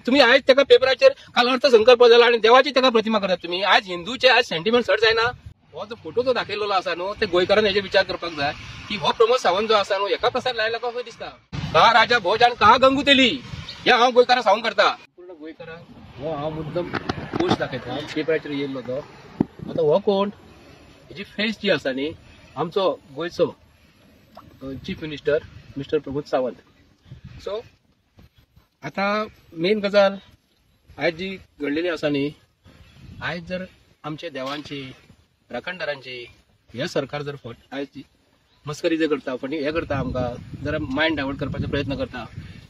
तुम्ही आज त्या पेपराचेर काल अर्थसंकल्प झाला आणि देवाची त्या प्रतिमा करतात तुम्ही आज हिंदूचे आज सेंटिमेंट सट जायना हो जो फोटो जो दाखयलेलो आसा न्हू ते गोंयकारांनी हेजेर विचार करपाक जाय की हो प्रमोद सावंत जो आसा न्हू एका प्रसार लायला कसो दिसता कहा राजा भोज आणि कहा गंगुतेली या हांव गोंयकारांक सांगूंक करता पूर्ण गोंयकारांक हो हांव मुद्दम पोस्ट दाखयता पेपराचेर येयल्लो तो आता हो कोण हेजी फेस जी आसा न्ही आमचो गोंयचो chief minister mister Pramod Sawant so आता मेन गजाल आयज जी घडलेली आसा न्ही आयज जर आमच्या देवांची राखणदारांची हे सरकार जर आयज मस्करी जे करता पण हे करता आमकां जरा मायंड डायवर्ट करपाचो प्रयत्न करता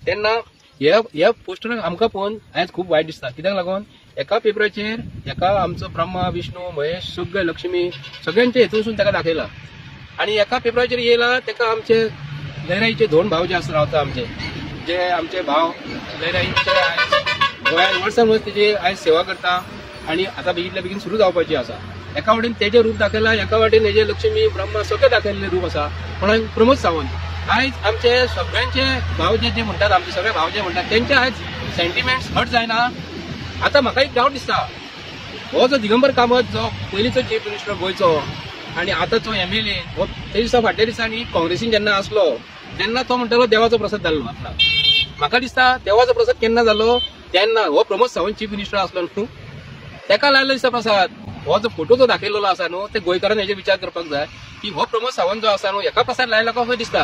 तेन्ना ह्या पोस्टराक आमकां पळोवन आयज खूब वायट दिसता कित्याक लागून एका पेपराचेर एका आमचो ब्रह्मा विष्णू महेश सगळे लक्ष्मी सगळ्यांचे हेतूनसून ताका दाखयला आणि एका पेपराचेर येयला ताका आमचे लयराईचे दोन भाव जे आसा रावता जे आमचे भाव लयराईचे आयज गोंयांत वर्सान वर्स तेजी आयज सेवा करता आणि आता बेगीतल्या बेगीन सुरू जावपाची आसा एका वाटेन तेजें रूप दाखयला एका वाटेन हेजे लक्ष्मी ब्रह्मा सगळे दाखयल्लें रूप आसा पण प्रमोद सावंत आयज आमचे सगळ्यांचे भाव जे म्हणटात आमचे सगळे भाव जे म्हणटात तेंचे आयज सेंटिमेंट्स हट जायना आता म्हाका एक डावट दिसता हो जो दिगंबर कामत जो पयलींचो चीफ मिनिस्टर गोंयचो आणि आतांचो MLA हो ते दिसा फाटल्या दिसांनी काँग्रेसीन जेन्ना आसलो तेन्ना तो म्हणटालो देवाचो प्रसाद जाल्लो आपला म्हाका दिसता देवाचो प्रसाद केन्ना जालो तेन्ना हो प्रमोद सावंत चीफ मिनिस्टर आसलो न्हू तेका लायलो दिसता प्रसाद हो जो फोटो जो दाखयलेलो आसा न्हू ते गोंयकारांनी हेजेर विचार करपाक जाय की हो प्रमोद सावंत जो आसा न्हू एका प्रसाद लायला कसो दिसता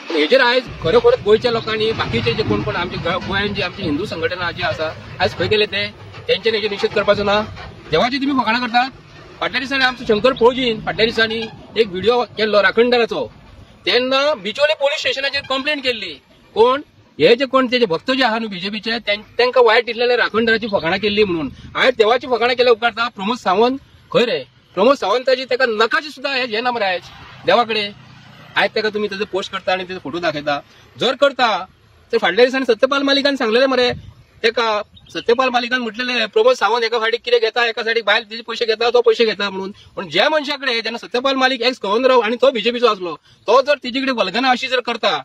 पण हेजेर आयज खरोखरच गोंयच्या लोकांनी बाकीचे जे कोण आमचे गोंयांत जे आमची हिंदू संघटना जी आसा आयज खंय गेले ते तेंच्यानी हेजेर निशेध करपाचो ना देवाची तुम्ही फकाणां करतात फाटल्या दिसांनी आमचो शंकर पळोवजीन फाटल्या दिसांनी एक व्हिडिओ केल्लो राखणदाराचो तेन्ना बिचोले पोलीस स्टेशनाचेर कंप्लेंट केल्ली कोण हे जे कोण तेजे भक्त जे आहा न्हू बीजेपीचे तांकां वायट दिसलेले राखणदाराची फकाणां केल्ली म्हणून आयज देवाची फकाणां केल्या उपकारता प्रमोद सावंत खंय रे प्रमोद सावंताची ताका नकाची सुद्दां हे ना मरे आयज देवा कडेन आयज ताका तुमी तेजो पोस्ट करता आनी तेजो फोटो दाखयता जर करता तर फाटल्या दिसांनी सत्यपाल मालिकान सांगलेले मरे ताका सत्यपाल मालिकान म्हटलेले प्रमोद सावंत एका फाटीक कितें घेता एका सायडीक बायल तेजे पयशे घेता तो पयशे घेता म्हणून पण ज्या मनशा कडेन जेन्ना सत्यपाल मालिक एक्स गव्हर्नर आणि तो बीजेपीचो आसलो तो जर तेजे कडेन वल्गना अशी जर करता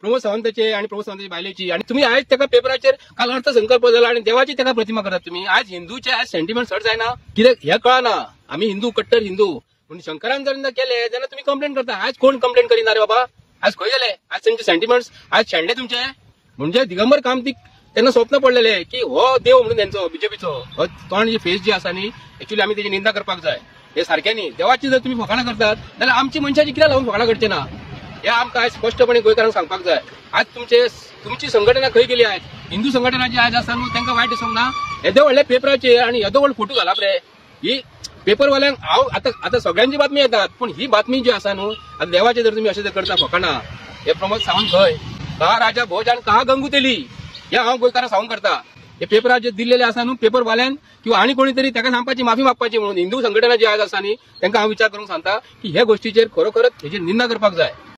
प्रमोद सावंताचे आणि प्रमोद सावंताची बायलेची आणि तुम्ही आयज त्या पेपराचेर काल अर्थसंकल्प झाला आणि देवाची त्या प्रतिमा करतात तुम्ही आज हिंदूचे आज सेंटिमेंट सट जायना कित्याक हे कळना आम्ही हिंदू कट्टर हिंदू म्हणून शंकरान जर केले जाल्यार तुम्ही कंप्लेंट करता आज कोण कंप्लेंट करिना रे बाबा आज खंय गेले आज तुमचे सेंटिमेंट्स आज शेंडे तुमचे म्हणजे दिगंबर कामतीक त्यांना स्वप्न पडलेले की हो देव म्हणून त्यांचो बीजेपीचो तोंड जी फेस जी आसा न्ही एक्चुअली आम्ही त्याची निंदा करपाक जाय हे सारखे न्ही देवाची जर तुम्ही फकाणां करतात जाल्यार आमची मनशाची कित्याक लागून फकाणां करचे ना हे आमकां आज स्पष्टपणे गोंयकारांक सांगपाक जाय आज तुमची संघटना खंय गेली आज हिंदू संघटना जी आज आसा न्हू तांकां वायट दिसूंक ना येदे व्हडले पेपराचेर आणि येदो व्हड फोटो घालप रे ही पेपरवाल्यांक हांव आतां सगळ्यांची बातमी येतात पण ही बातमी जी आसा न्हू आतां देवाचे जर तुम्ही अशें जर करता फकाणां हे प्रमोद सावंत खंय कहा राजा भोज आणि कहा गंगुतेली या हांव गोंयकारांक सांगूंक करता हे पेपरार जे दिल्लेले आसा न्हू पेपरवाल्यांक किंवा आनी कोणी तरी ताका सांगपाची माफी मागपाची म्हणून हिंदू संघटना जी आज आसा न्ही तांकां हांव विचार करूंक सांगता की हे गोष्टीचेर खरोखरच हेची निंदा करपाक जाय।